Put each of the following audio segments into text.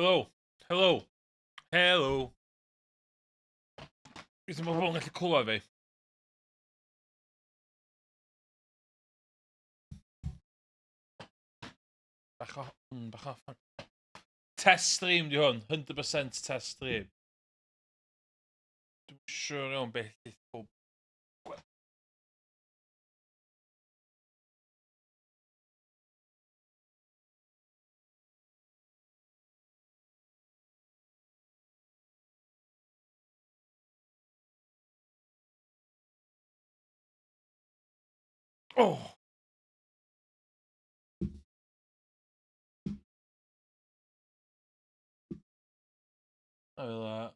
Helo. Helo. Helo. Dwi'n meddwl bod yn gallu clywed fi. Bach o... Test stream di hwn. 100% test stream. Dwi'n siŵr iawn beth i pob... Oh! A fel a...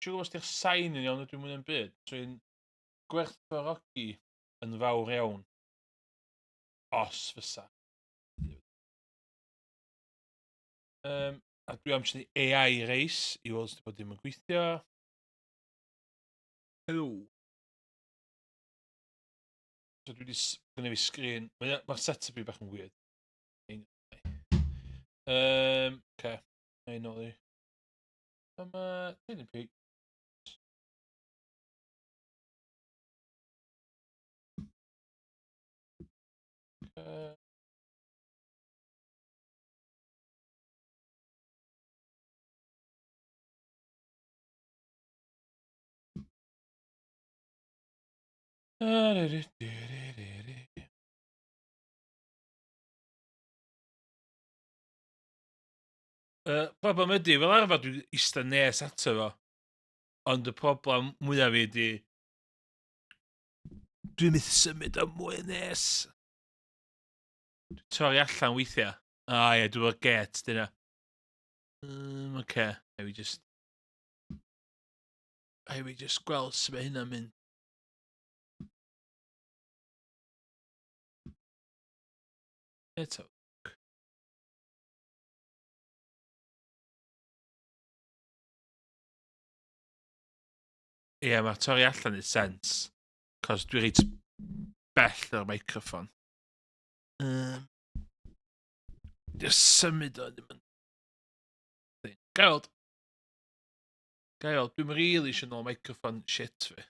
Siŵr gwybod os di'ch sain yn iawn ydw i'n mwyn yn byd. Dwi'n gwerthfawrogi yn fawr iawn. Os fysa. A dwi am sy'n AI race i weld os bod dim yn gweithio. Helo. So dwi wedi gwneud fi sgrin. Mae'r setup i bach yn weird. Okay. Ein nôl i. Dyma... Dyn ni pig. Problem ydy, fel arfer dwi'n eistedd nes ato fo. Ond y problem mwyaf fi ydy... Dwi'n myth symud am mwy nes. Dwi'n torri allan weithiau. Ie, dwi'n o'r get, dyna. Oce, Hai fi just gweld sy'n mae hynna'n mynd. Eto. Ie, mae torri allan yn sens. Cos dwi'n reit bell o'r microffon. Dwi'n symud o ddim yn... Gael. Dwi'n really eisiau nôl microffon shit fi.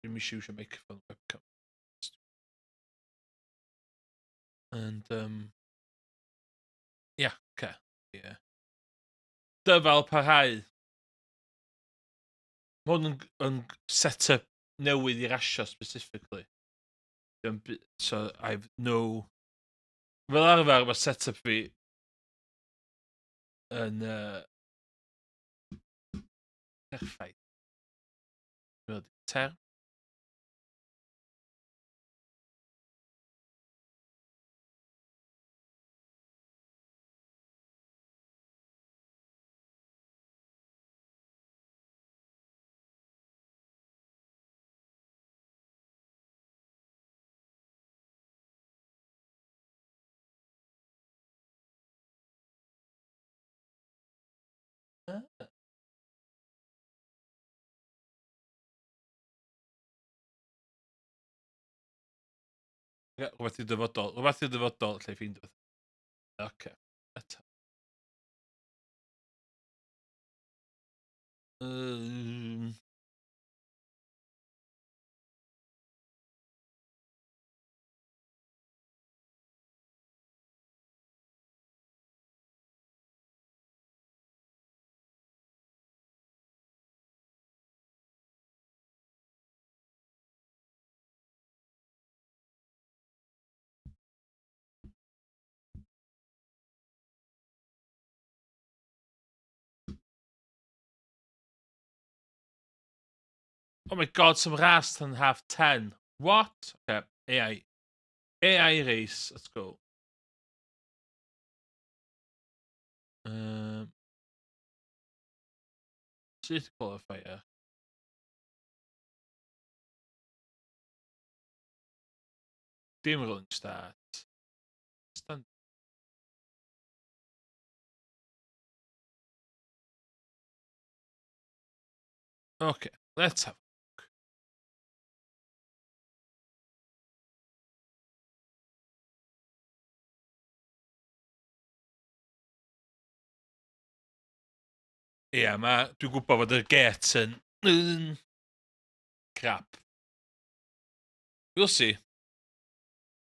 Dwi'n eisiau microffon webcam. And, yeah, okay. Yeah. Dyfal parhau. Mae hwn yn set-up newydd i rasio specifically. So, I've no... Fel arfer, mae set-up fi yn... Perffaith. Term. Rhywbeth i'r dyfodol. Rhywbeth i'r dyfodol, lle ffeind oedd. Oce. Oh my god, some rast and have 10. What? Okay, AI. AI race, let's go. City qualifier. Dim rolling start. Stand. Okay, let's have a look. Ie, dwi'n gwybod fod y get yn crap. We'll see.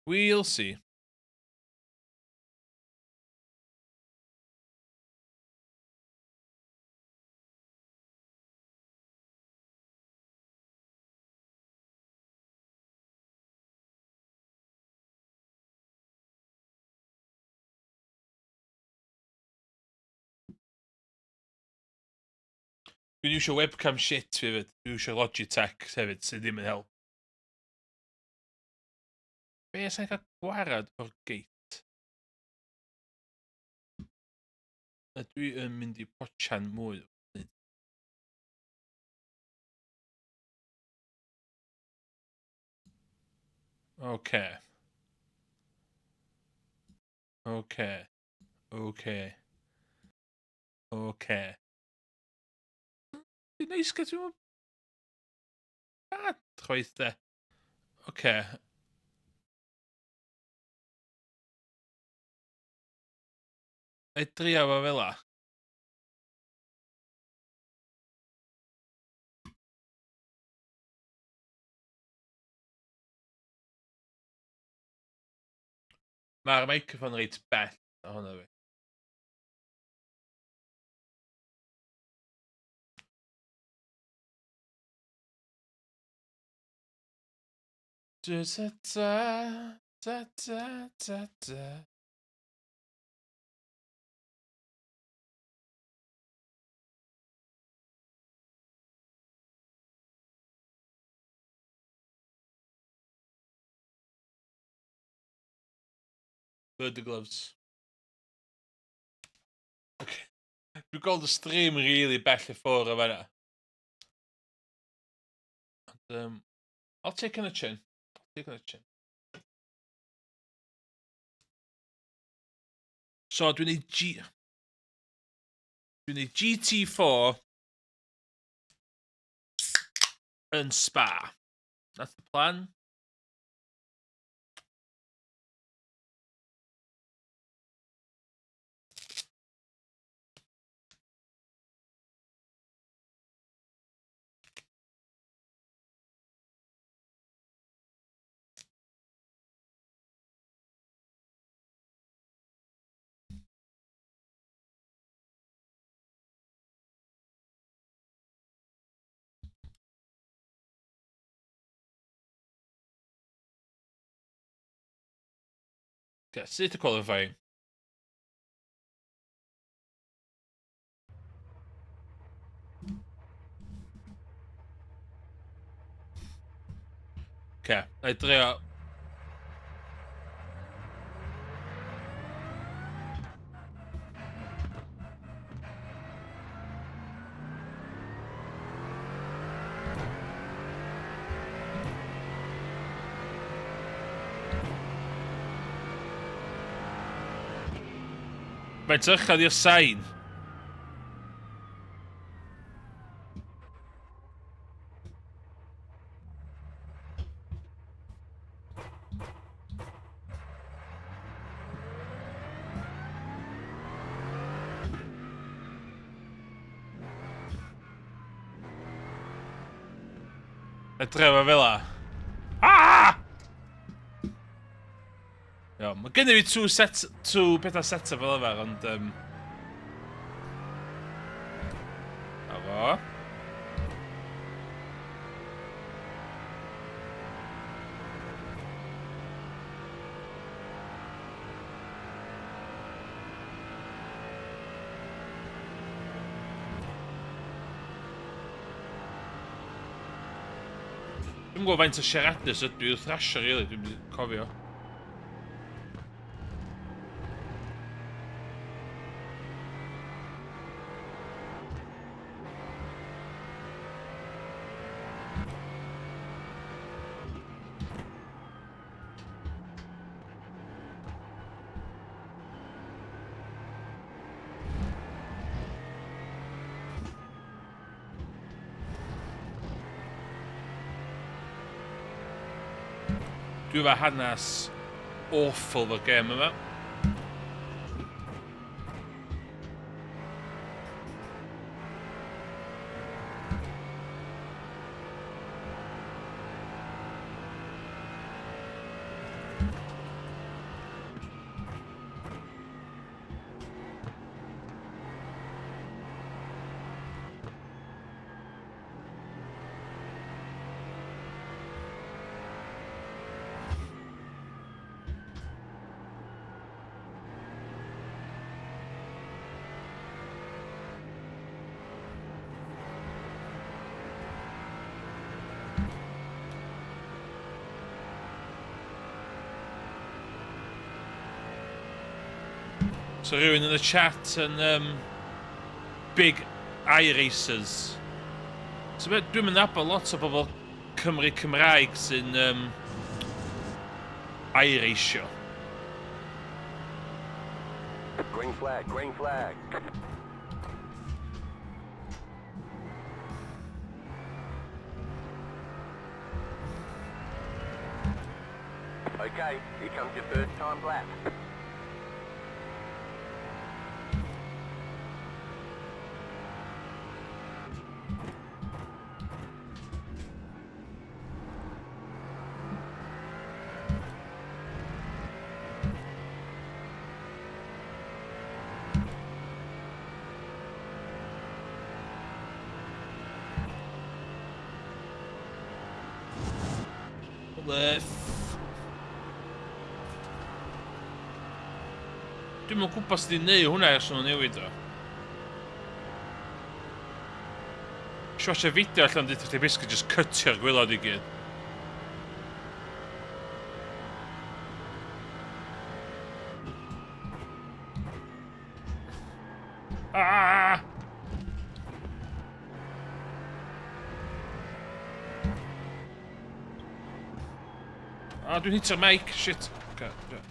We'll see. Dwi'n iwsio webcam shit fi hefyd. Dwi'n iwsio Logitech hefyd, sydd ddim yn help. Be sa'n cael gwarad o'r geit? Dwi yn mynd i potsian mwy. Oce. Oce. Oce. Oce. Dwi'n neis gael ti'n bad chwaith de. Oce. Ei drio fo fel la. Mae'r microphone reit bell ohono fi. Da-da-da-da-da-da. Bird gloves. Okay. Dwi'n gweld y stream really bell i ffwr o fanna. I'll take on a chin. So dwi'n neud GT4 yn Spa. That's the plan. Okay, state of qualifying. Okay, I drio. Mae'n tychad i'r sain. Edrych efo fel la. Iawn, mae gen i fi two pethau set fel yfar, ond... A fo. Dwi'n gwybod faint o siaradus ydw i wrth rasio, rili, dwi'n mynd cofio. Dwi efo hanes awful fo'r gêm yma. So rhywun yn y chat yn big iRacers. So dwi'n mynd abo lot o bobl Cymru Cymraeg sy'n iRacio. Green flag, green flag. Okay, here comes your first time lap. Dwi'n mynd gwybod sydd wedi'i neud hwnna ers nhw'n newid o. Sio watcha fideo allan dweud chdi basically just cutio'r gwylod I gyd. Ah! Ah, dwi'n hitio'r mic, shit. Okay, yeah.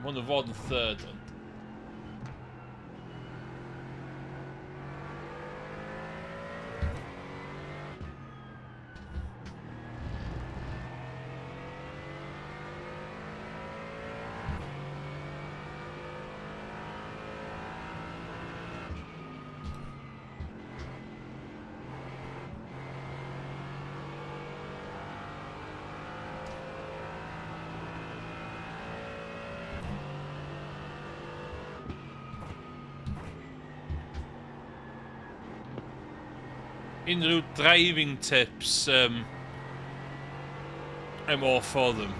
Come on, the fod yn third one. Unrhyw driving tips, I'm all for them.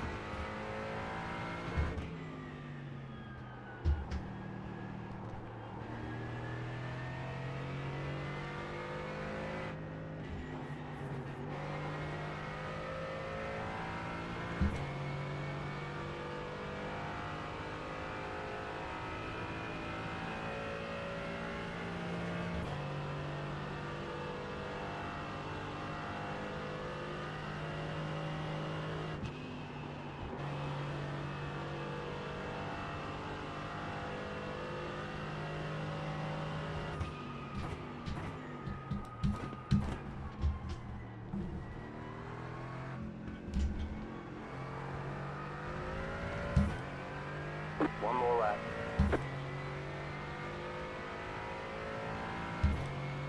One more lap.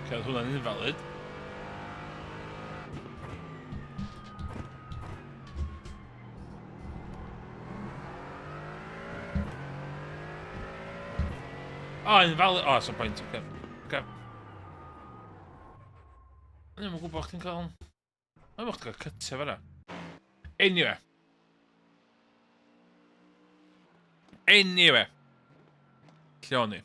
Okay, oedd hwnna'n invalid. Oh, invalid. Oh, that's a point. Okay. Okay. Dwi'n mynd gwybod chdi'n cael... Mae'n mwch ti'n cael cytio fan'na. Anyway. Anyway. Lle o'n i?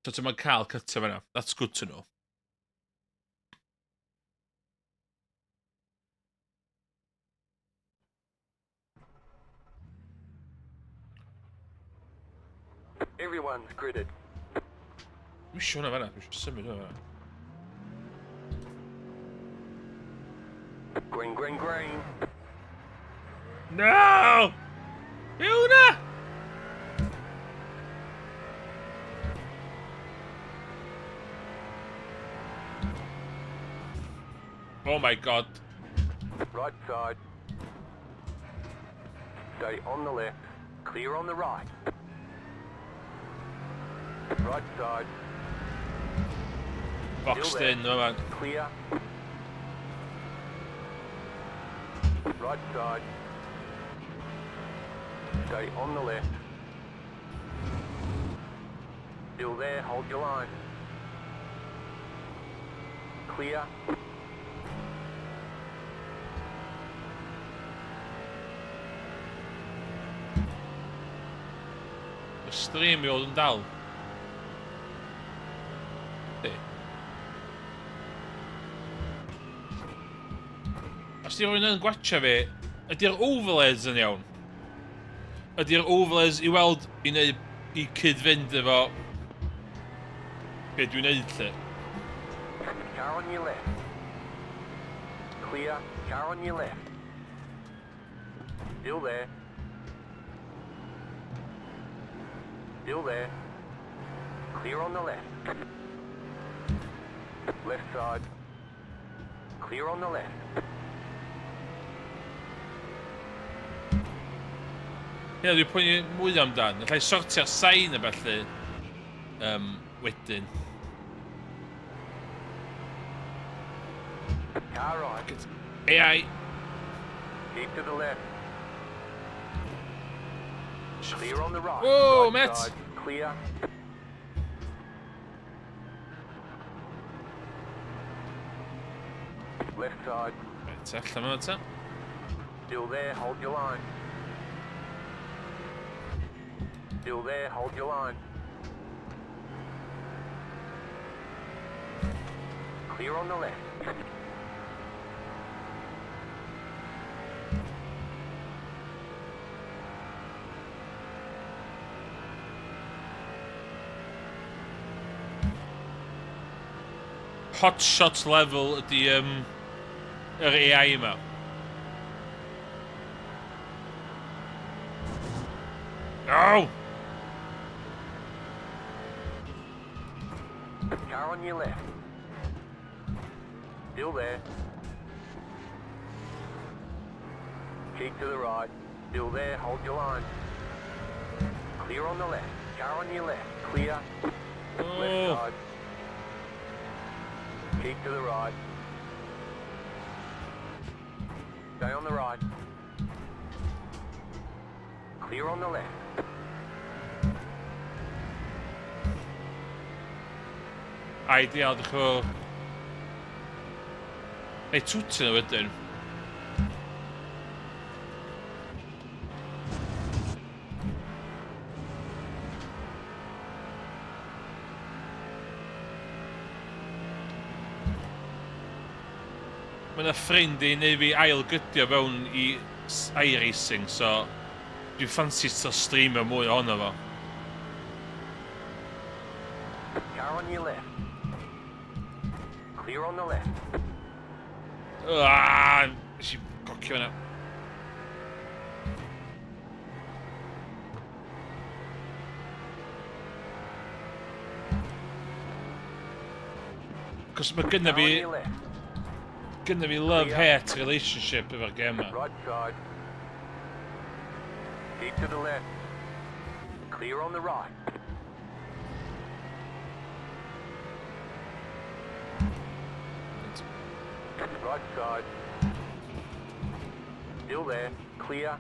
So ti'n mynd cael cytio fan'na. That's good to know. Everyone's gridded. Dwi'n siŵr hwnna fan'na. Dwi'n siŵr symud hwnna fan'na. Green, green, green. No! Be hwnna? Oh my god. Right side. Stay on the left. Clear on the right. Right side. Boxed in, no man. Clear. Right side. Stay on the left. Still there, hold your line. Clear. Y stream i oedd yn dal. Di. os di rhywun yn gwatcha fi, ydy'r overlays yn iawn? Ydy'r overlays i weld i neud i cyd-fynd efo be dwi'n neud lle? Car on your left. Clear. Car on your left. Still there. Still there. Clear on the left. Left side. Clear on the left. Ie, dwi'n pwyni mwy amdan. Allai sortio'r sain a felly wedyn. Car right. AI. Keep to the left. Clear on the right. Whoa, Right Matt. side. Clear. Left side. Reit, allan yma ta. Still there. Hold your line. Still there. Hold your line. Clear on the left. Hot shot level ydi yr AI yma. Oh! Car on your left. Still there. Keep to the right. Still there. Hold your line. Clear on the left. Car on your left. Clear. Oh. Left side. Keep to the right. Stay on the right. Clear on the left. Ideal, dych o... Neu twtyn o wedyn. Mae yna ffrind i neu fi ailgydio fewn i iRacing, so dwi'n ffansi to streamio mwy ohono fo. Car on your left. Clear on the left. Nes i gocio yna. Cos mae Car on your left. gynna fi love-hate relationship efo'r gem yma. Right side. Keep to the left. Clear on the right. Right side. Still there. Clear.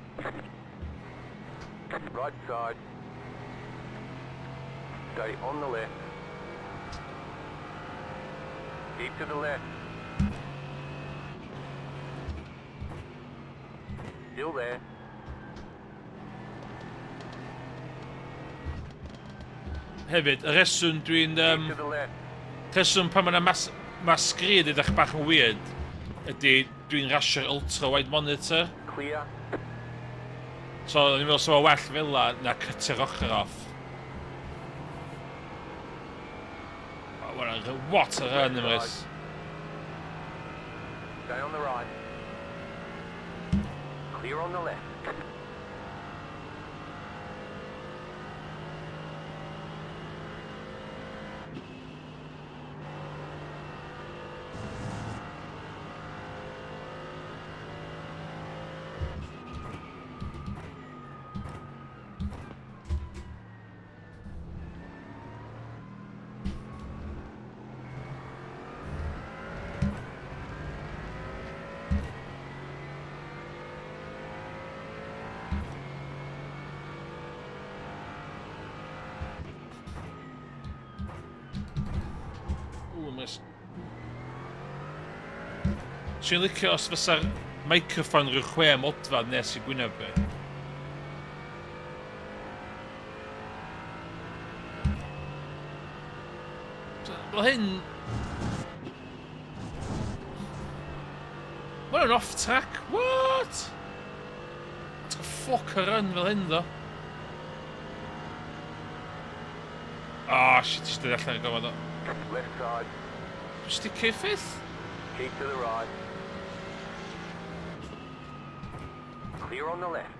Right side. Stay on the left. Keep to the left. Still there. Hefyd, y reswm dwi'n... Keep to the left. Reswm pan mae'na masgrid edrych bach yn weird ydy dwi'n rasio'r ultra-wide monitor. Clear. So, ni'n meddwl sef o well fel na cytio'r ochr off. What a run, Ymrys. Stay on the right. Clear on the left. Dwi'n licio os fysa'r microffon rhyw 6 modfad nes i gwyneb fi. Wel hyn... What an off track. What? It's got fucker run fel hyn ddo. Oh shit, just dyd allan o gofod o. Left side. Just i cyffydd? Keep to the right. Clear on the left.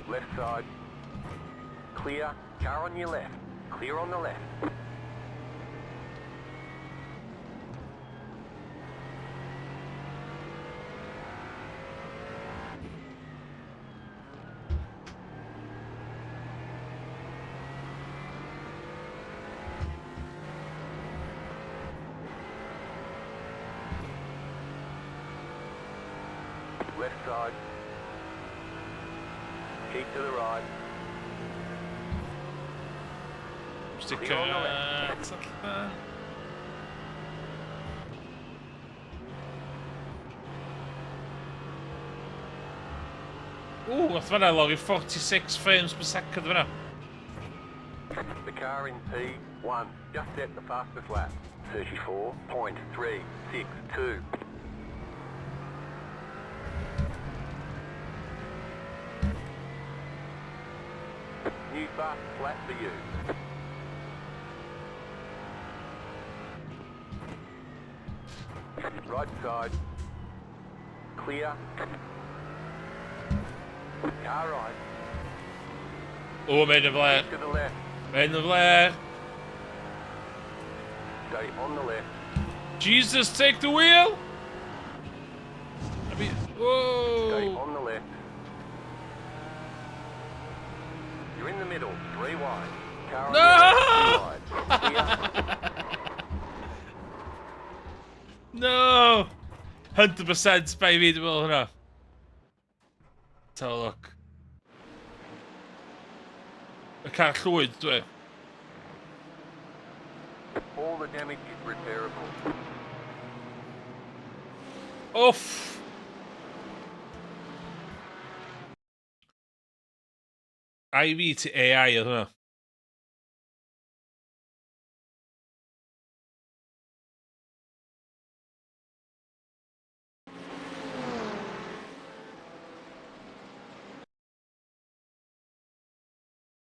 Left side. Clear. Car on your left. Clear on the left. Left side. Keep to the right. Just i Clear on the left. allan. Ooh, wrth fanna lorri 46 frames per second fanna. The car in P1 just set the fastest lap. 34.362. New fastest lap for you. Right side. Clear. Car right. Oh, mae'n y flair. To the left. Mae'n y flair. Stay on the left. Jesus, take the wheel! I mean, Stay whoa! on the left. You're in the middle. 3 wide. Car on No! your left. 3 wide. No! 100% by fi, dwi'n meddwl hwnna. Ta o look. Y car llwyd, dwi. All the damage is repairable. Off! IV to AI oedd hwnna.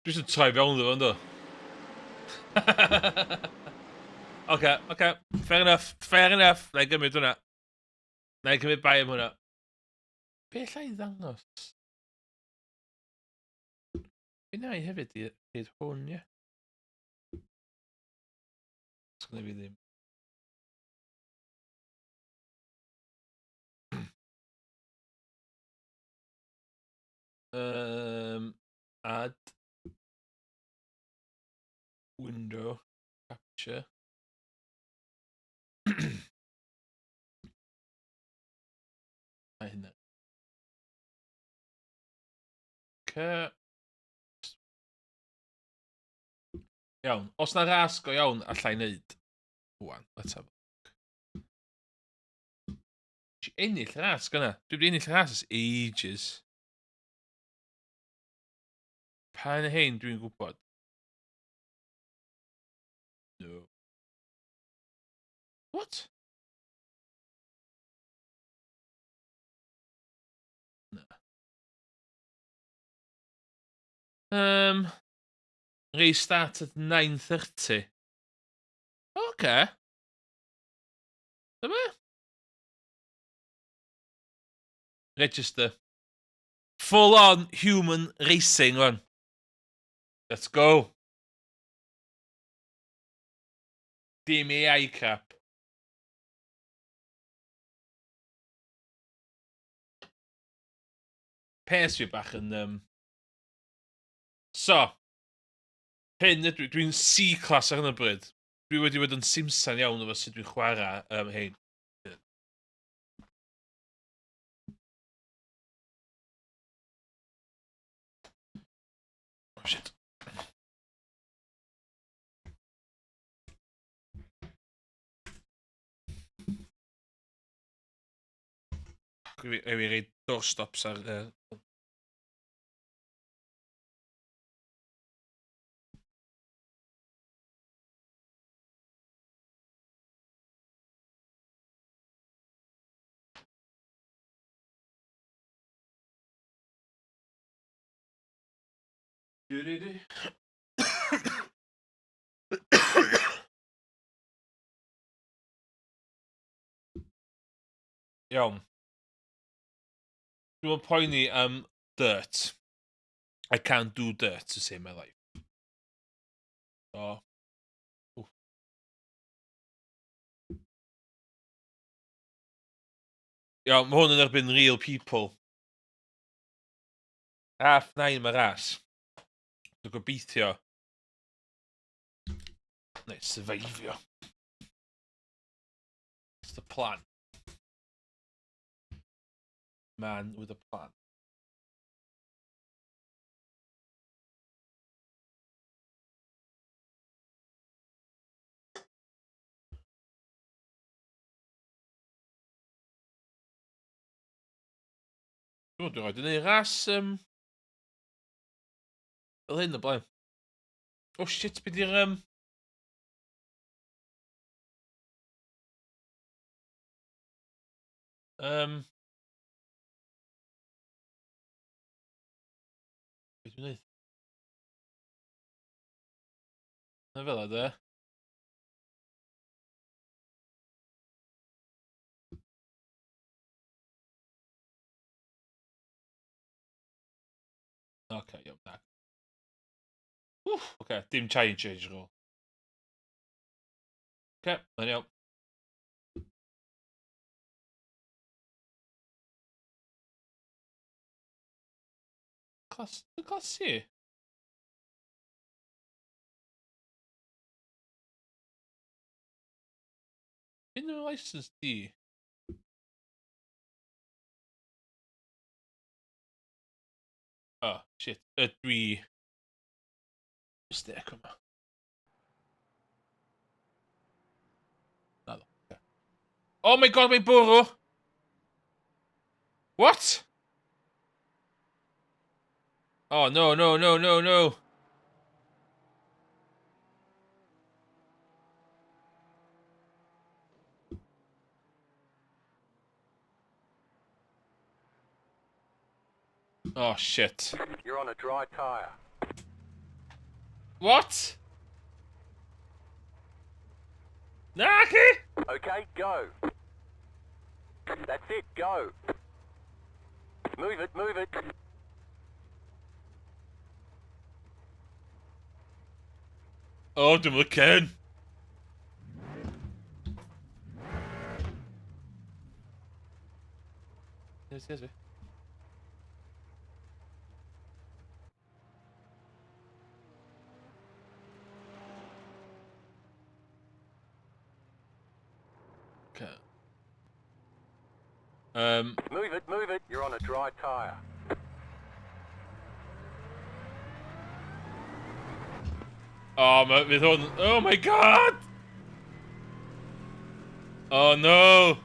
Dwi eisiau troi fewn iddo fo, ynddo? Oce. Fair enough. Na i gymryd hwnna. Na i gymryd bai am hwnna. Be lla i ddangos? Be na i hefyd i'r hwn, ie? Sgwna fi ddim. Add. Window. Capture. A hynna. Iawn, os na ras go iawn allai neud. Wan, let's have a look. Ti ennill ras gyna. Dwi wedi ennill ras ys ages. Pa yn hyn dwi'n gwybod? No. What? No. Restart at 9:30. Okay. Dyma? Register. Full on human racing run. Let's go. Dim AI crap. pes fi bach yn... So, hyn, dwi'n C-class ar hyn o bryd. Dwi wedi bod yn simsan iawn efo sut dwi'n chwarae hyn. Oh, shit. Ewi reid doorstops ar... Iawn. Dwi'n poeni am dirt. I can't do dirt to save my life. So... Iawn, mae hwn yn erbyn real people. F9 mae ras. Dwi'n gobeithio. Neu survivio. It's the plan. Man with a plan. Dwi'n roed yn ei ras, fel hyn o blaen. Oh shit, beth di'r, beth dwi'n neud? Na fel ydy. Oce, iawn, na. Oce, dim change ar ôl. Oce, mae'n iawn. Class C? Un o'r license di? Oh, shit. Dwi... Mistake yma. Naddo. Okay. Oh my god, mae'n bwrw! What? Oh, no, no, no, no, no. Oh, shit. You're on a dry tyre. What? Naki? Okay, go. That's it, go. Move it, move it. Oh, dwi'n lycen. Yes, yes, okay. Move it, move it. You're on a dry tyre. Oh, fydd hwn... Oh my god! Oh no!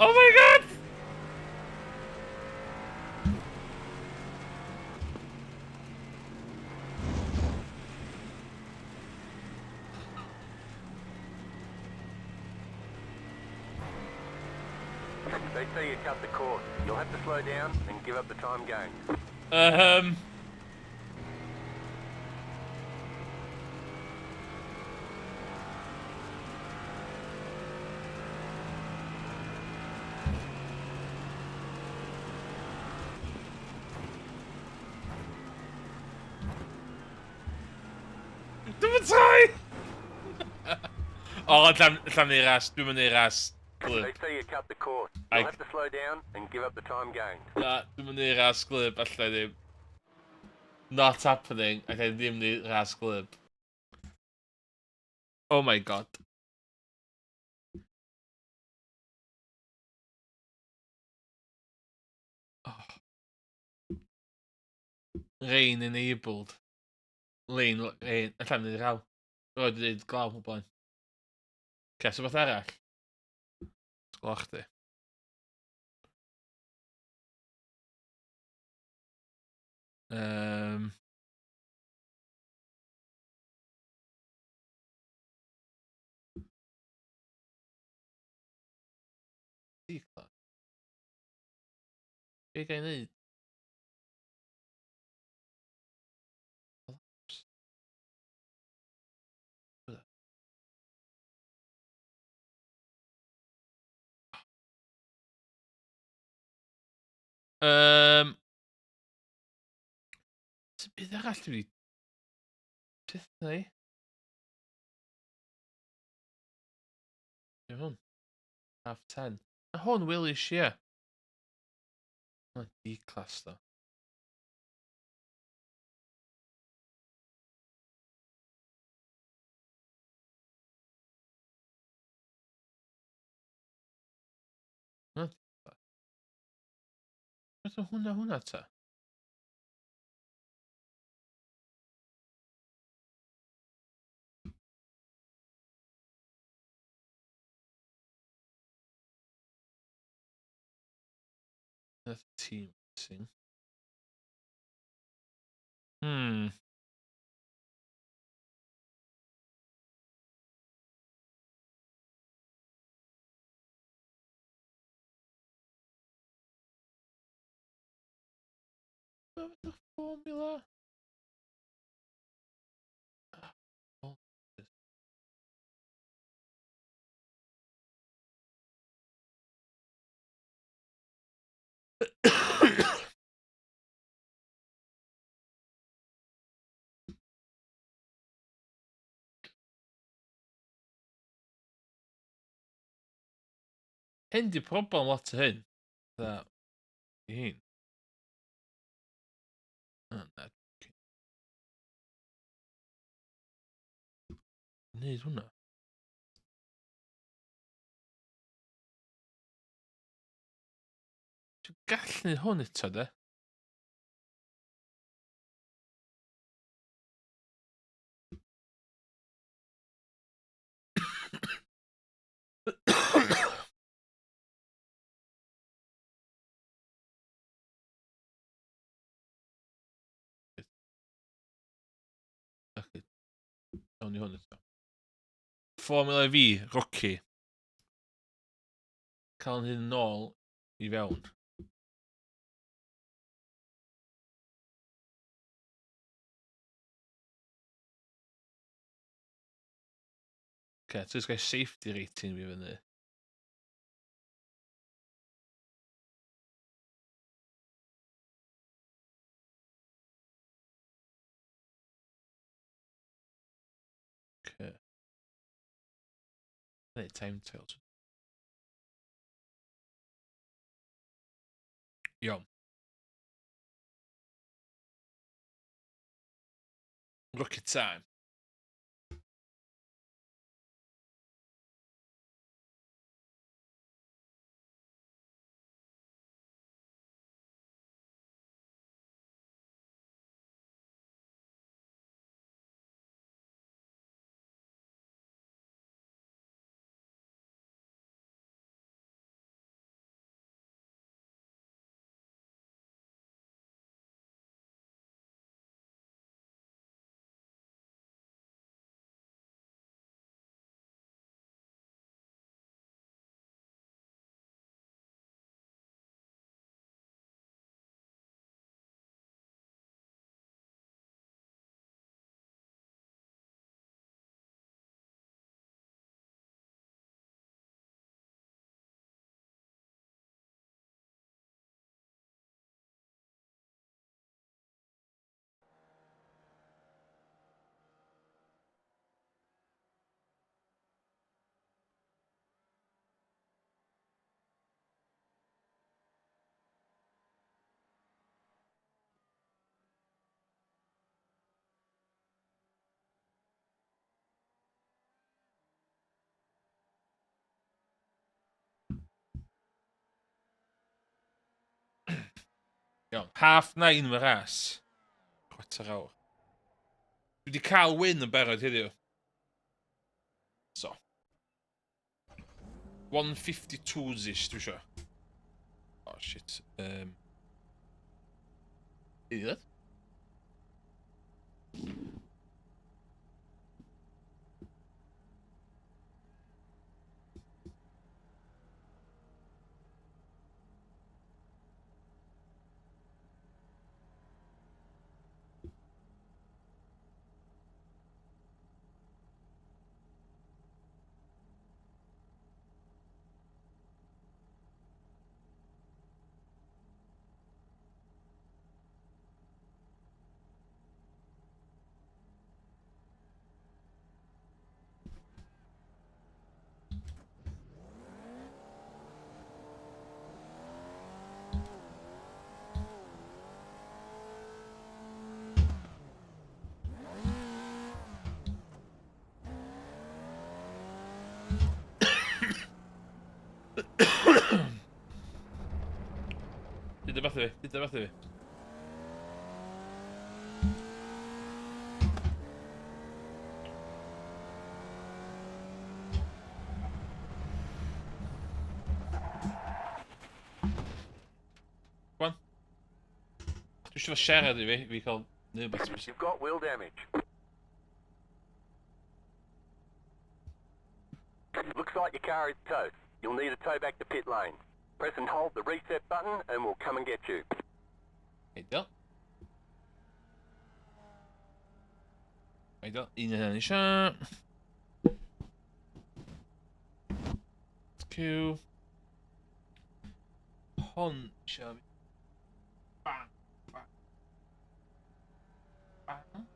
Oh my god! They say you cut the cord. You'll have to slow down and give up the time game. Dwi'm yn troi! O, allan ni ras, dwi'm yn ei ras. They Glib. say you cut the course. You'll have to slow down and give up the time gained. Na, dwi'm yn ei ras glib, allai ddim. Not happening, allai ddim ni ras glib. Oh my god. Oh. Rain enabled. Rain, allan ni raw. Roedd i dweud glaw o blaen. Ce, so beth arall? Sgwla chdi. C-class. Be ga i neud? Beth arall dwi wedi... Beth na i? Be hwn? Half 10. A hwn wylish i, ie. O, D-class, do. O, D-class. Beth o hwnna ta? That's team racing. What the formula? Oh, hyn di problem lot o hyn. Da, i hyn. Na. Neud hwnna. Dwi'n gall neud hwn eto, de. Awn ni hwn eto. Formula V, Rocky. Cael hyn nôl i fewn. Okay, so gael safety rating fi fyny. Okay. Neud time trials. Iawn. Look at time. Iawn, 9:30 fy ras. Chwarter awr. Dwi wedi cael win yn barod heddiw. So. 152-ish, dwi isio. Oh, shit. Idiot. Dyda beth i fi. Gwan. Dwi eisiau siarad i fi cael rhywbeth specific. You've got wheel damage. Looks like your car is towed. You'll need a tow back to pit lane. Press and hold the reset button and we'll come and get you. Heidio. Un yn eisiau. Q. Hon eisiau fi. Bang. Bang. Bang.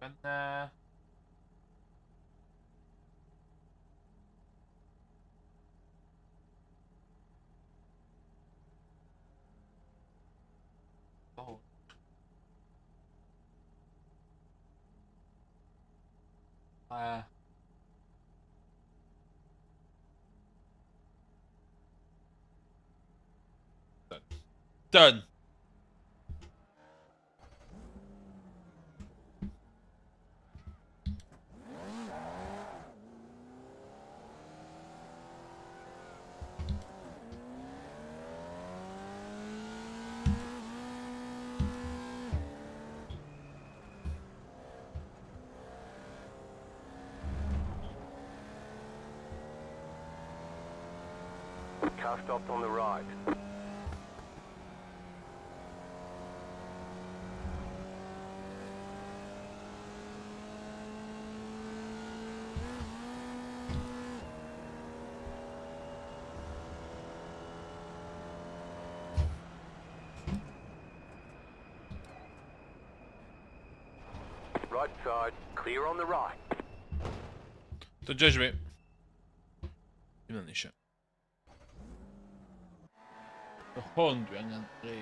Fyna. Oh. Done. Car stopped on the right. Right side, clear on the right. Don't judge me. Dim yn eisiau. Hwn dwi angen rei.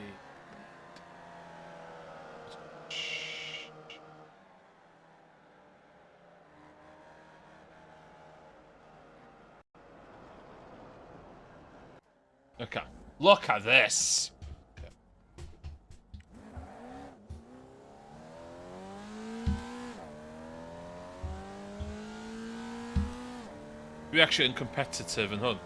Okay. Look at this. Okay. Dwi actually yn competitive yn hwn.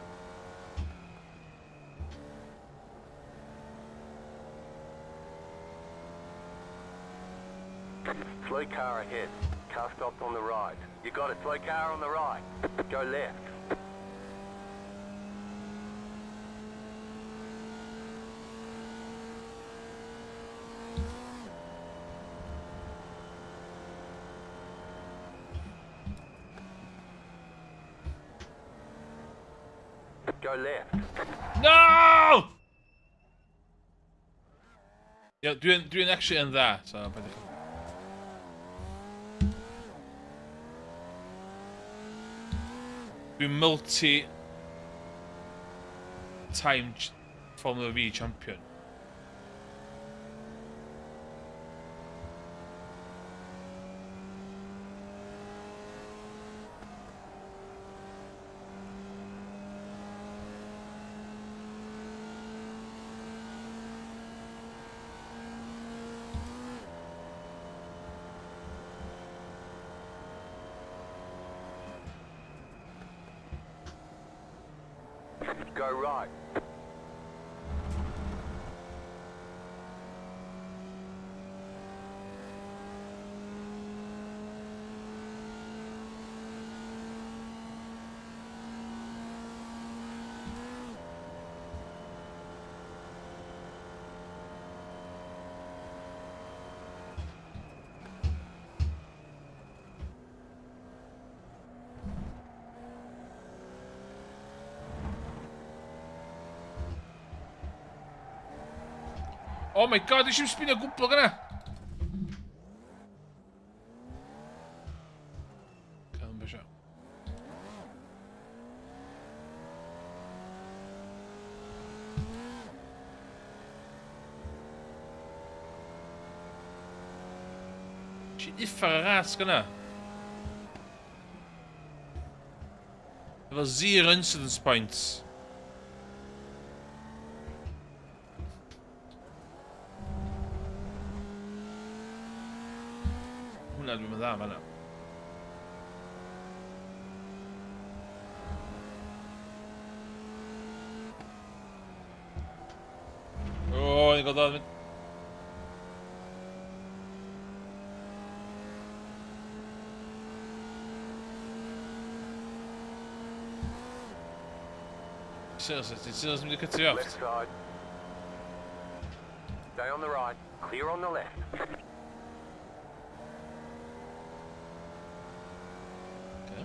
Slow car ahead. Car stopped on the right. You got it. Slow car on the right. Go left. Go left. No! Yeah, dwi'n actually yn dda, so paid â... Dwi'n multi-time Formula V champion. Go right. Oh my god, eisiau sbinio gwbl gyna! Cael bysio. Si uffar y ras gyna. Efo 0 incidence points. Hwna dwi'n meddwl dda fanna. O, ni'n gweld o'n mynd. Seriously, mynd i cytio off. Left side. Stay on the right. Clear on the left. Okay.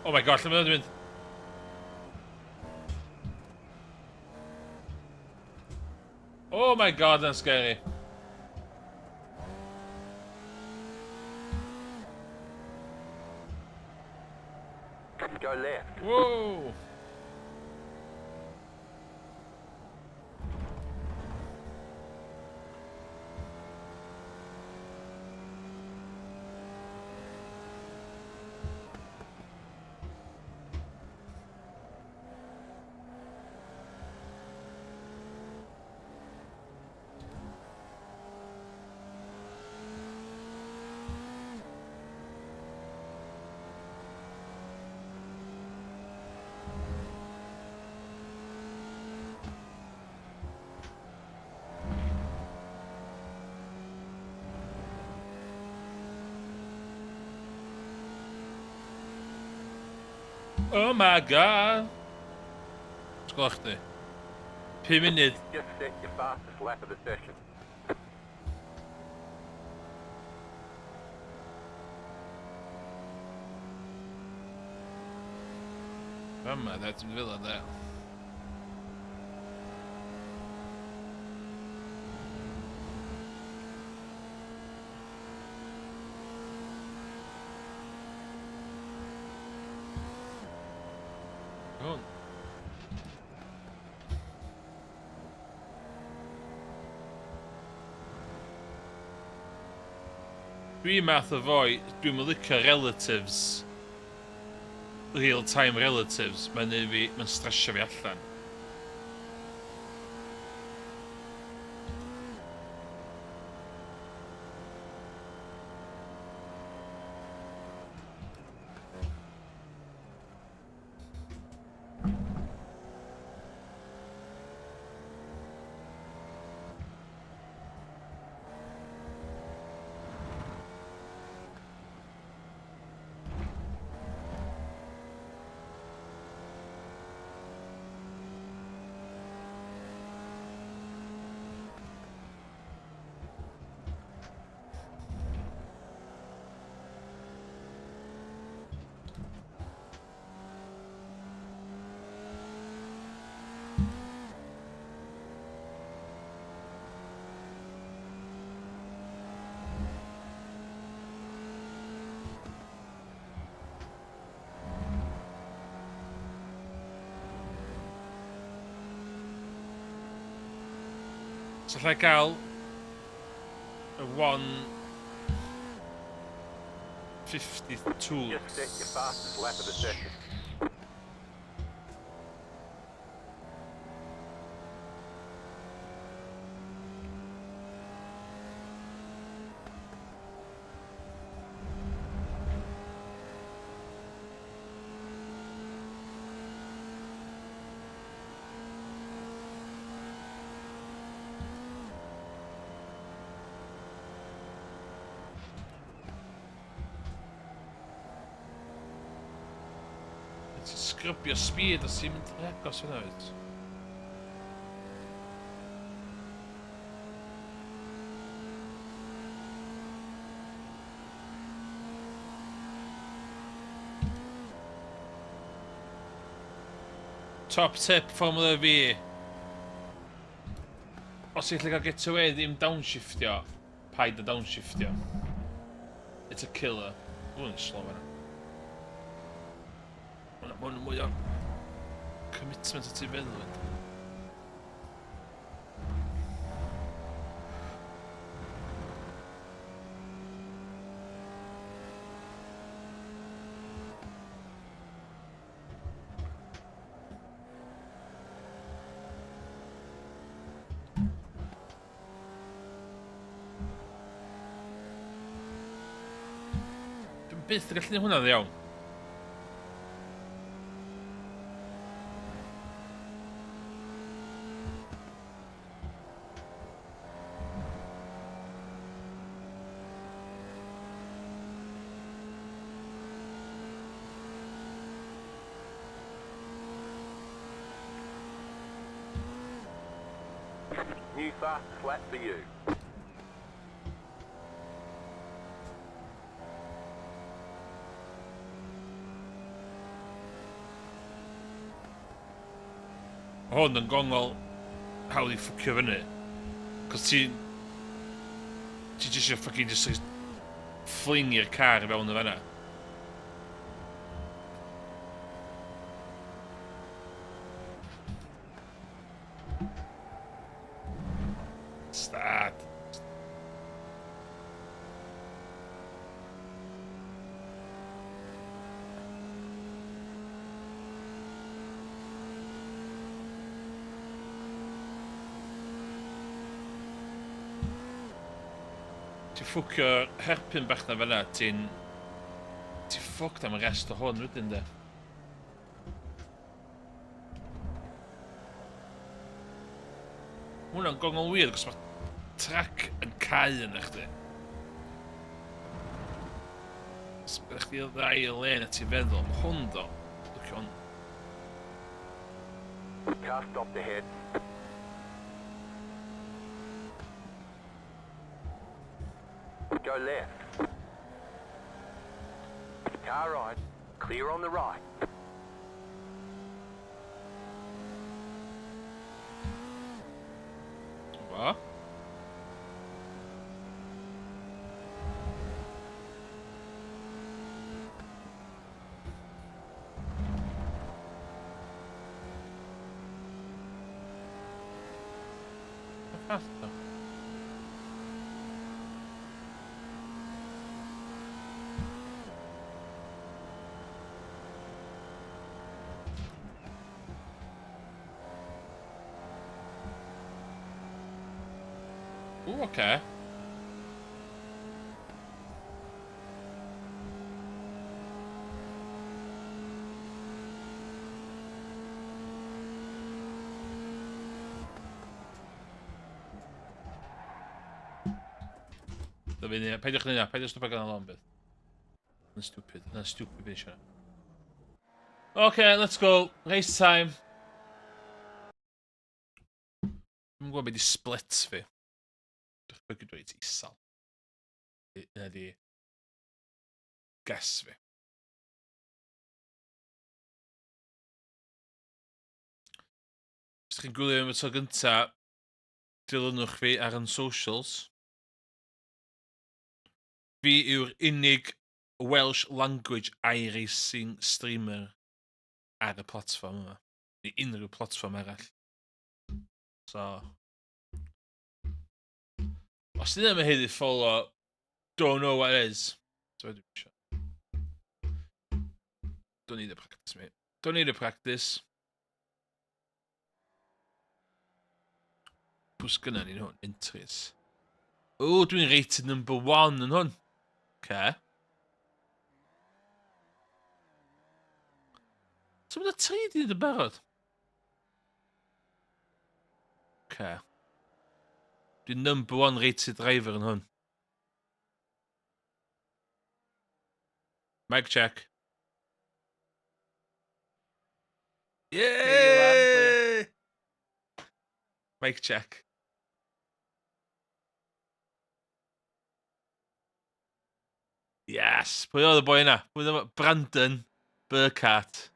Oh my god, lle mae o'n mynd? Oh my god, that's scary. Go left. Whoa! Oh my god! Sgwylio chdi. 5 munud. Just set your fastest lap of the session. Fama, that's yn fel yna. Hwn. Dwi'n math o foi, dwi'n licio relatives. Real-time relatives. Mae'n stresio fi allan. So allai gael y 152. Just set your fastest lap of the session. Ti'n sgrybio speed os ti'n mynd yn agos hynna fyd. Top tip Formula V. Os ti'n gallu cael getaway ddim downshiftio, paid o downshiftio. It's a killer. Hw'n slow fan. Hw'n mwy o commitment o ti feddwl fyd. Dwi'n byth yn gallu neud hwnna'n iawn. New fastest lap for you. Hwn yn gongol hawdd i ffwcio fyny. Cos ti'n... Ti jyst eisiau ffocin jyst fflingi'r car i fewn o fanna. Stad. Ti'n ffwcio herpyn bach na fanna, ti'n ffwced am y rest o hwn wedyn de. Hwna'n gongol wir, cos mae trac yn cau yna chdi. Os byddech chdi o ddau o len a ti'n feddwl, mae hwn do. Lwcio hwn. Car stopped ahead. Go left. Car right. Clear on the right. Ba? Faster. Ooh, okay. Peidiwch yn hynna, peidiwch stopio gan alon beth. Yn stupid, beth eisiau. Okay, let's go. Race time. Dwi'n gwybod beth i splits fi. Dwi'n bygyd dweud isal. Yna di guess fi. Os chi'n gwylio am y tro gynta, dilynwch fi ar yn socials. Fi yw'r unig Welsh language iRacing streamer ar y platform yma. Neu unrhyw platform arall. So, Os di ddim yn heddi full o don't know what it is. So I do. Don't need the practice, mate. Don't need the practice. Pws gynna ni hwn? Entries. O, dwi'n rated number 1 yn hwn. Okay. So mae'n 3 di dy barod? Okay. Dwi'n number 1 rated driver yn hwn. Mic check. Yay! Mic check. Yes! Pwy oedd y boi yna? Pwy oedd y Brandon Burkhardt.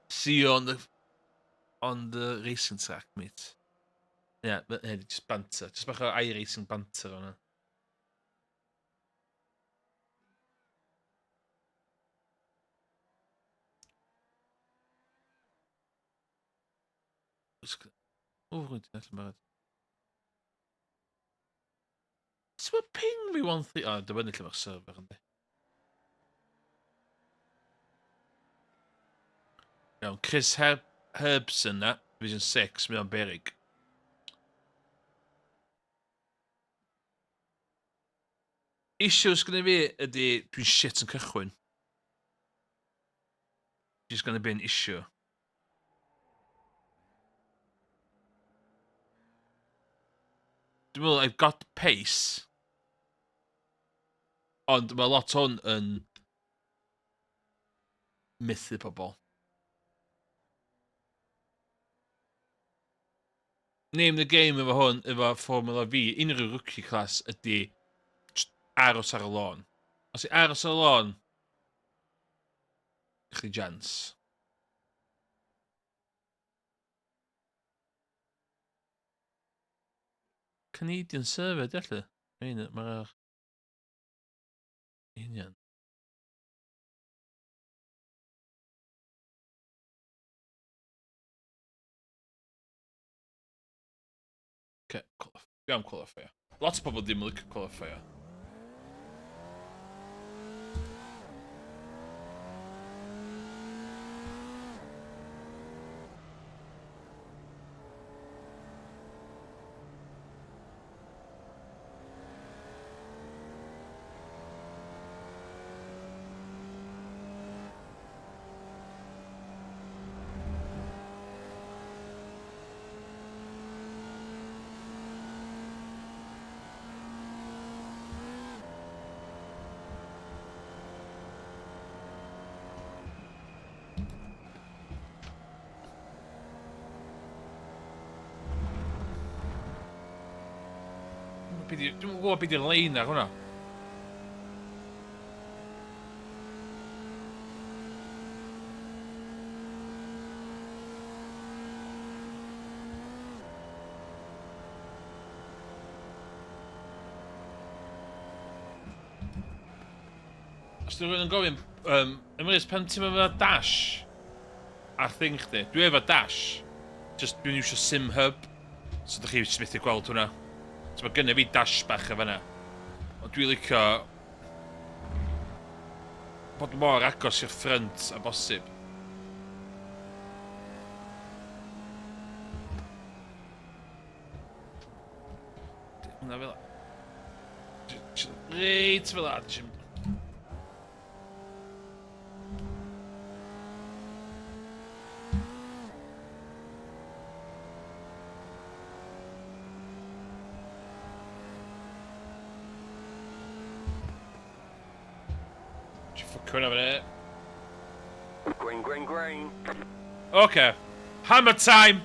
See you on the racing track, mate. Yeah, but just banter. Just bach o iRacing banter o'na. O, rwy'n dwi'n allan barod. So mae ping fi 1-3... O, dyma ni lle mae'r server yndi. Iawn, Chris Herbson na, Division 6, mae o'n berig. Issues gyda fi ydy, dwi'n shit yn cychwyn. Just gonna be an issue. Dwi'n meddwl, I've got pace. Ond mae lot hwn yn mythu pobl. Name the game efo hwn, efo Formula V, unrhyw rookie class ydy aros ar y lôn. Os i aros ar y lôn, chdi jans. Canadian server, di allu? Mae'r... Union. Okay, iawn qualifier. Lots o pobl ddim yn licio qualifier. Dwi'n gwybod beth yw'r lein ar hwnna. Os dwi'n rhywun yn gofyn, Emrys, pan ti'n efo dash ar thing chdi, dwi efo dash, just dwi'n iwsio sim hub, so ydych chi jyst methu gweld hwnna. So mae gynnu fi dash bach efo yna. Ond dwi'n licio bod mor agos i'r ffrynt a bosib. Hwna fel la. Reit fel la. Green, green, green. Okay. Hammer time!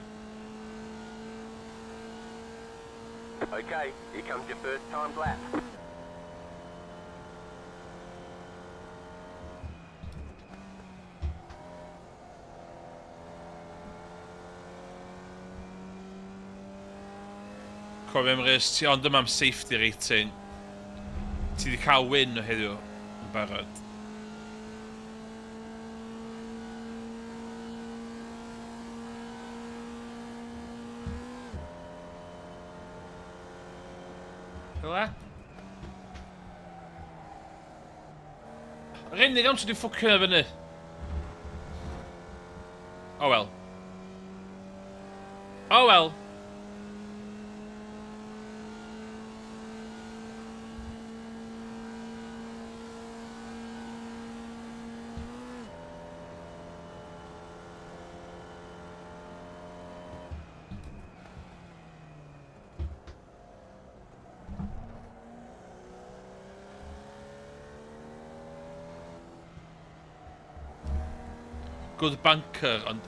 Okay, here comes your first time lap. Cofio Emrys, ti ond yma am safety rating. Ti wedi cael win o heddiw yn barod. Hela? Yr unig amser di ffwcio fyny. Oh well. Oh well. Good banker, ond...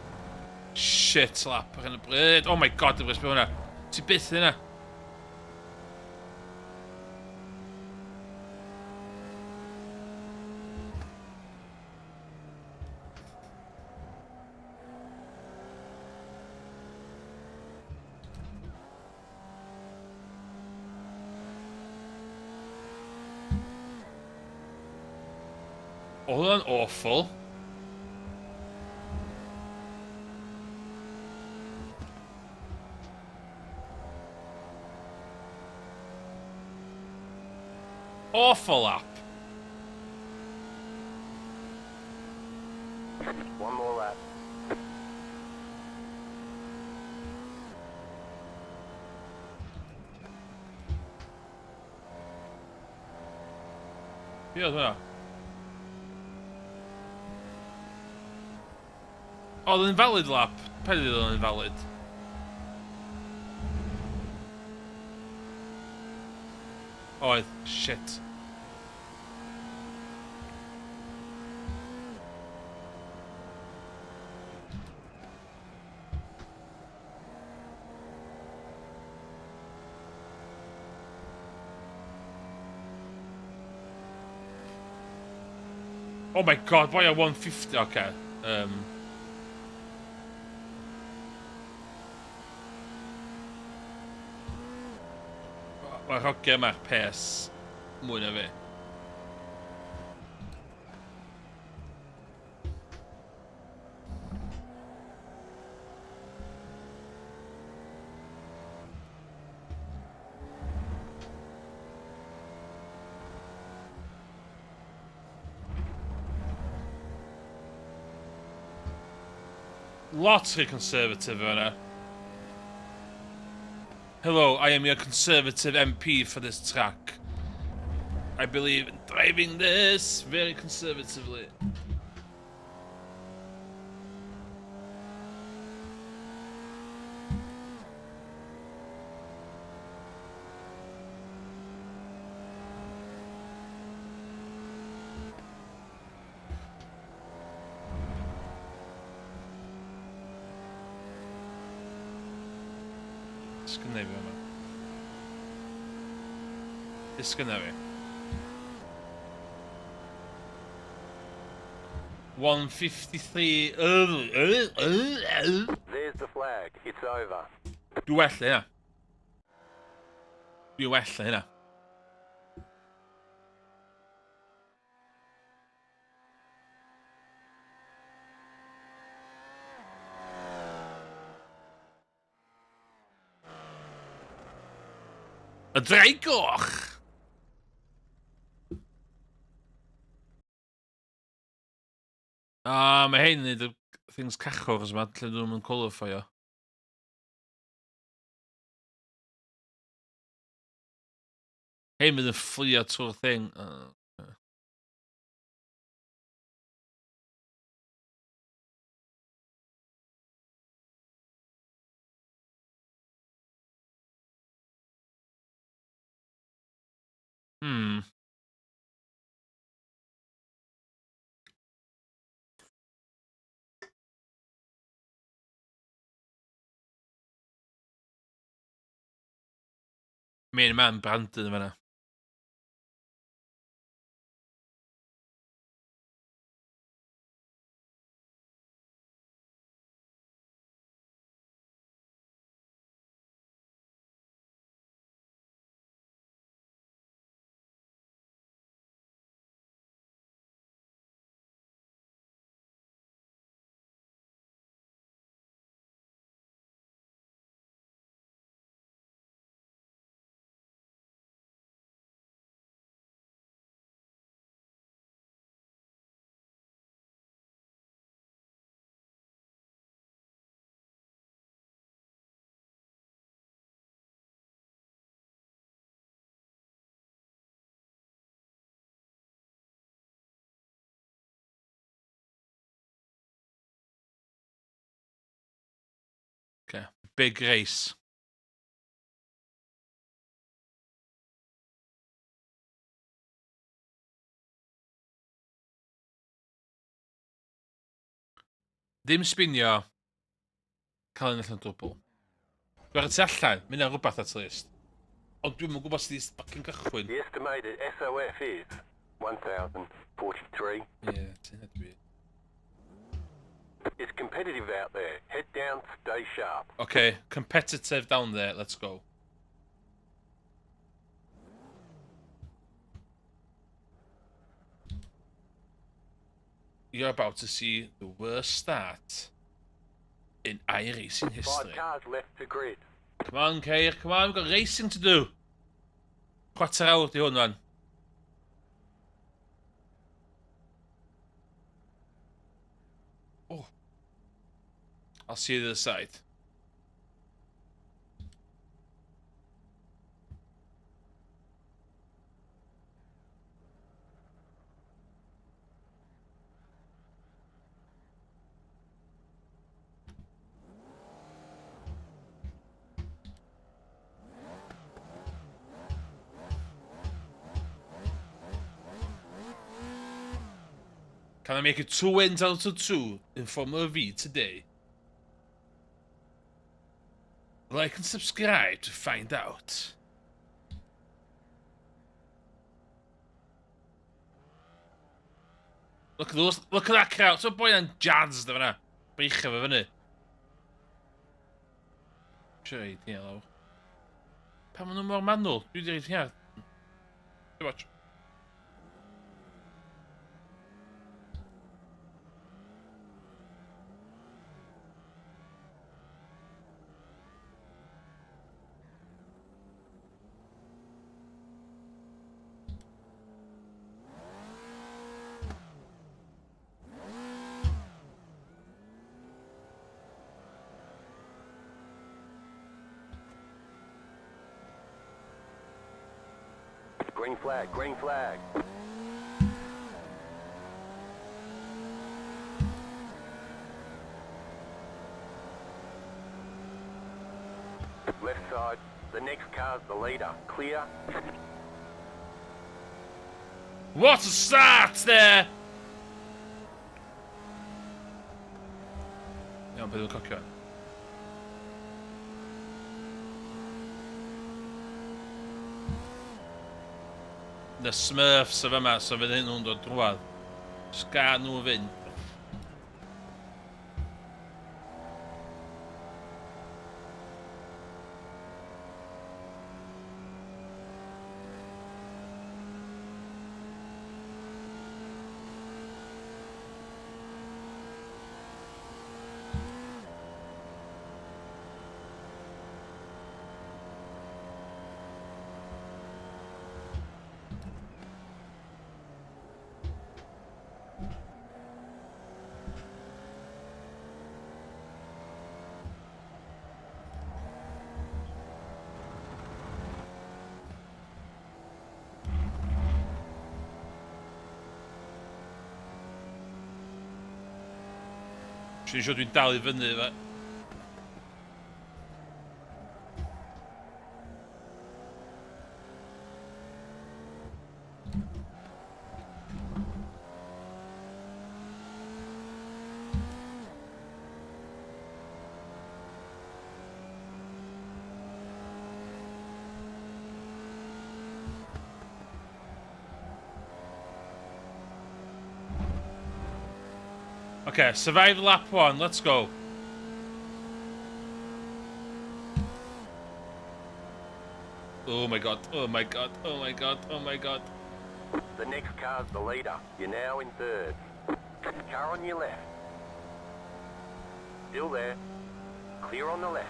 Shit slap ar hyn o bryd. Oh my god, dwi'n gwybod hwnna. Ti byth hynna. Oedd hwnna'n awful. Awful lap. One more lap. Be oedd hwnna? Oedd yn invalid lap. Paid oedd yn invalid. Oedd. Shit. Oh my god, why are 150? Okay. Mae'r hogiau yma'r pes mwy na fi. Lot rhy conservative yna. Hello, I am your conservative MP for this track. I believe in driving this very conservatively. Disgynna fi yma. Disgynna fi. 153. There's the flag. It's over. Dwi well hynna. Dwi well hynna. Y Draegoch! Mae hyn yn neud y things cachors yma, lle dwi'n mynd qualifio. Hyn mynd yn fflio trwy'r thing. Main man Brandon yn fan'na. big race. Dim sbinio. Cael ennill yn dwbl. Gwerth tu allan, mynd ar rhywbeth at least. Ond dwi'm yn gwybod sydd fucking cychwyn. The estimated SOF is 1,043. Ie, ti'n edrych. It's competitive out there. Head down, stay sharp. Okay, competitive down there, let's go. You're about to see the worst start in iRacing 5 history. cars left to grid. Come on, Keir, come on, we've got racing to do. Chwarter awr di hwn, man. Oh. I'll see you to the side. Can I make it 2 wins out of 2 in Formula V today? Like and subscribe to find out. Look at those, look at that crowd. So boy and jazz dyma na. Beicha fe fyny. Sure, i ti lawr. Pan maen nhw mor manwl? Dwi wedi reid hynna. Dwi'n watch. Green flag, green flag. Left side. The next car's the leader. Clear. What a start there! Iawn, beth yw'n cocio? The Smurfs of yma, so fydd hyn nhw'n dod drwad. Sga nhw fynd. Dwi'n siŵr dwi'n dal i fyny fe. Okay, survive lap 1, let's go. Oh my god, oh my god, oh my god, oh my god. The next car's the leader. You're now in third. Car on your left. Still there. Clear on the left.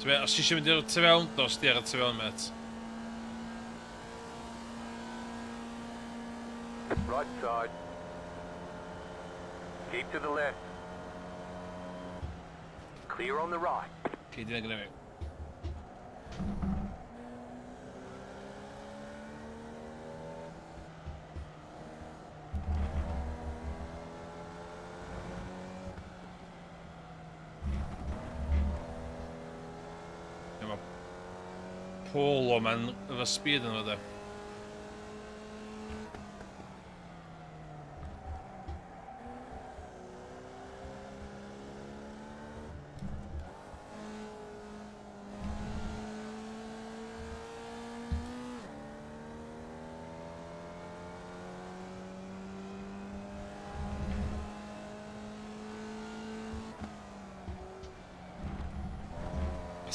Os ti eisiau mynd i'r tu fewn, dos di ar y tu fewn, met. Right side. Keep to the left. Clear on the right. Cei, dyna gyda fi. Mae Paul o'ma'n efo speed yn fydde.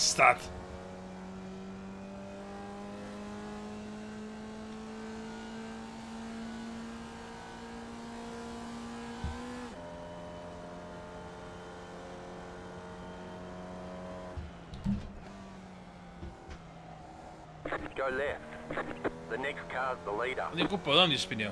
Stad. Go left. The next car's the leader. Ni'n gwybod o'n i sbinio.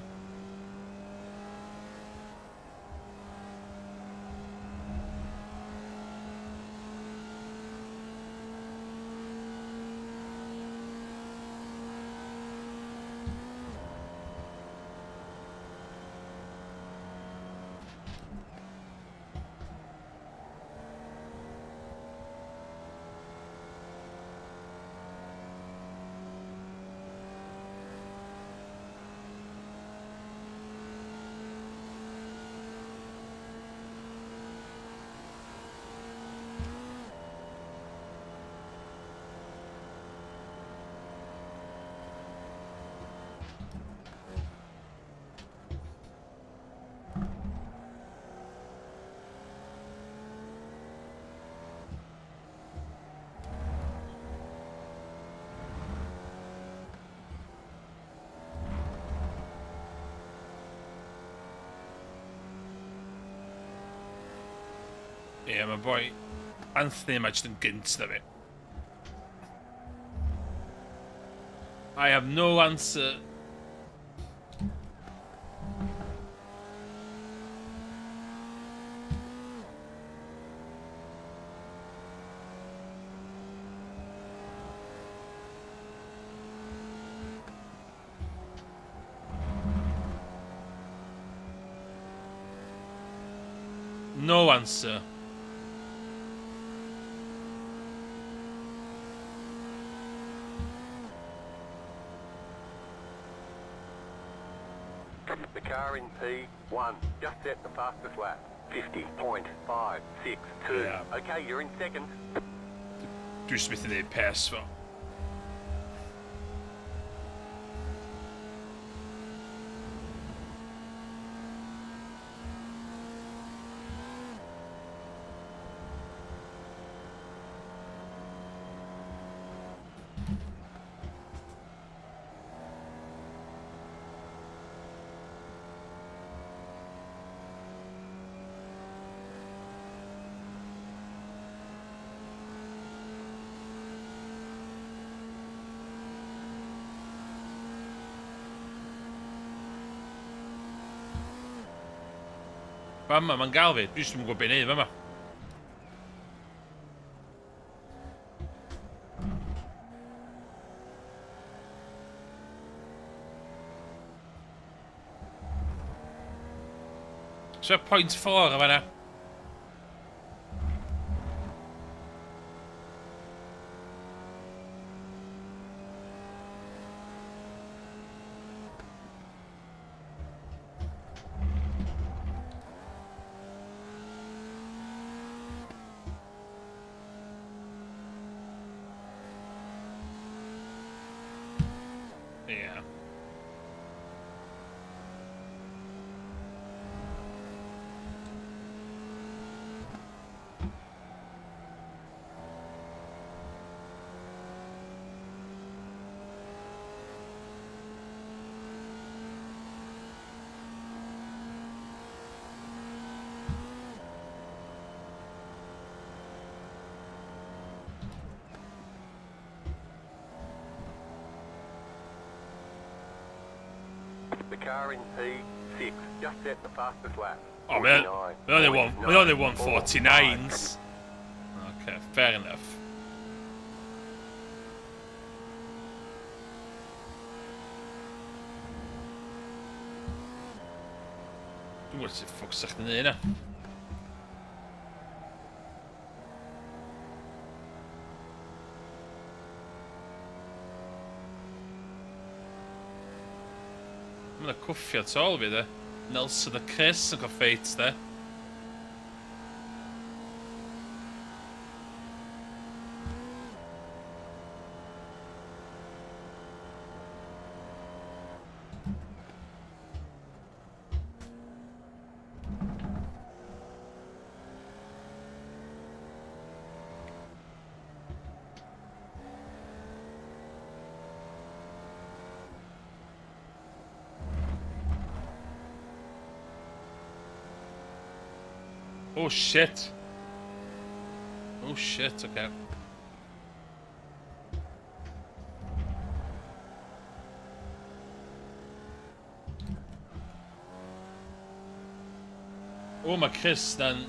Ie, mae boi Anthony yma jyst yn gynt na fi. I have no answer. No answer. The car in P1 just set the fastest lap. 50.562. Yeah. Okay, you're in second. Dwi jyst methu neud pes fo. Fama, mae'n gael fi. Dwi jyst yn gwybod beth neud fama. So, point 4 o fanna. Yeah. car in P6. Just set the fastest lap. Oh, we only want 49. 49s. Okay, fair enough. What the fuck zegt er neer? Mae'n cwffio tol fi de. Nelson a Chris yn cael ffeit de. Oh shit. Oh shit, okay. Oh my Chris then.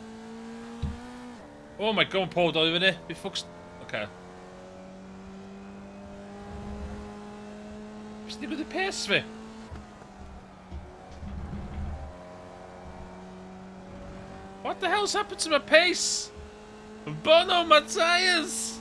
Oh my god, Paul over there. Be fucks. Okay. Just need to pace me. What the hell's happened to my pace? I'm burning on my tires!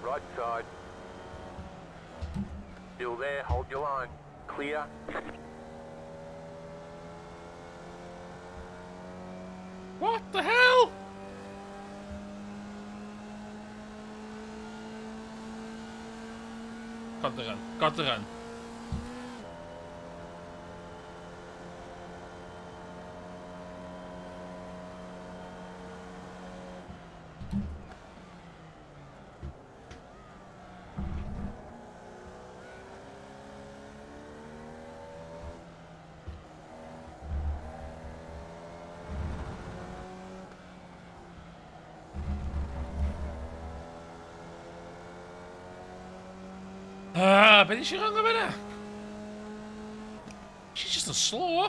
Right side. Still there, hold your line. Clear. What the hell? Got the run. Ah, ben is je rangen binnen? She's just a slow.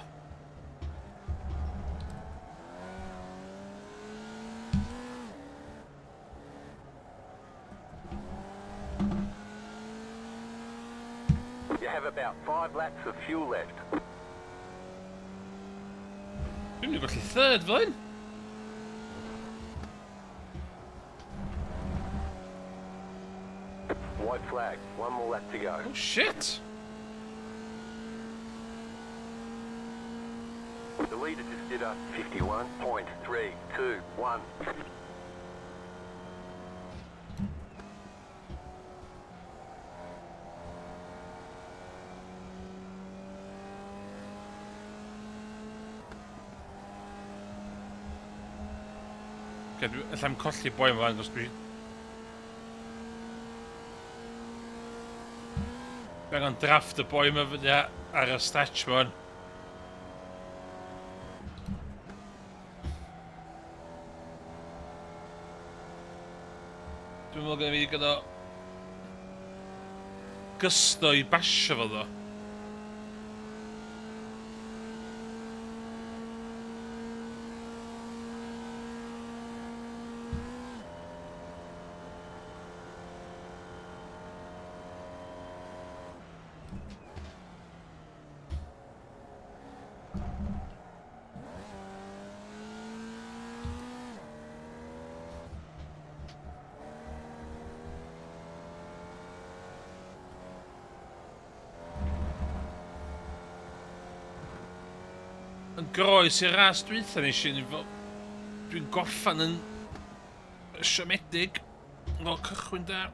You have about 5 laps of fuel left. Dwi'n mynd i golli third fel hyn. White flag. 1 more lap to go. Oh shit. The leader just did a 51.321. Allai'm colli boi yma os dwi... Dwi angen drafft y boi yma fyny ar y stretch ma'n. Dwi'n meddwl gen i gyda... Gysto i basio fo ddo. Yn groes i'r ras dwytha ni sy'n dwi'n goffan yn siomedig o cychwyn da.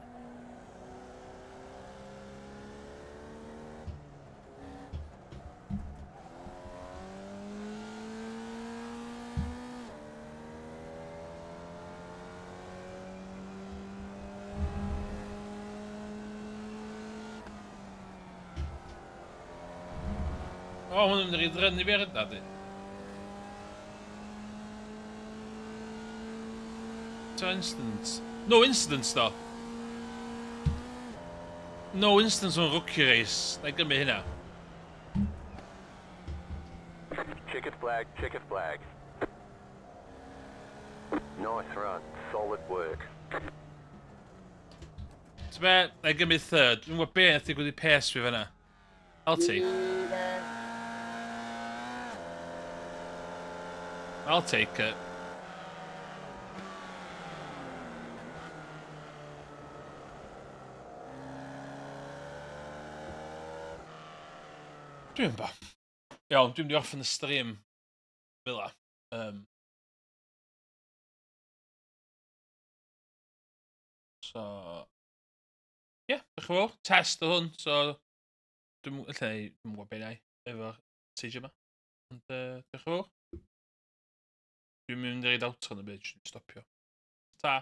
O, hwn yn mynd i ddrynu fi ar hynna, di. So instance. No instance, do. No instance o'n rookie race. Na i gymryd hynna. Checkered flag, checkered flag. Nice run. Solid work. So be, na i gymryd third. Dwi'n gwybod be nath i gwneud pace fi fyna. I'll take. I'll take it. Dwi'n ba. Iawn, dwi'n mynd i off yn y stream. Fyla. So... Ie, yeah, ddech chi'n fawr. Test o hwn, so... Dwi'n gwybod be na i efo TJ yma. Ond, ddech chi'n fawr. Dwi'n mynd i reid outro yn y byd, dwi'n stopio. Ta.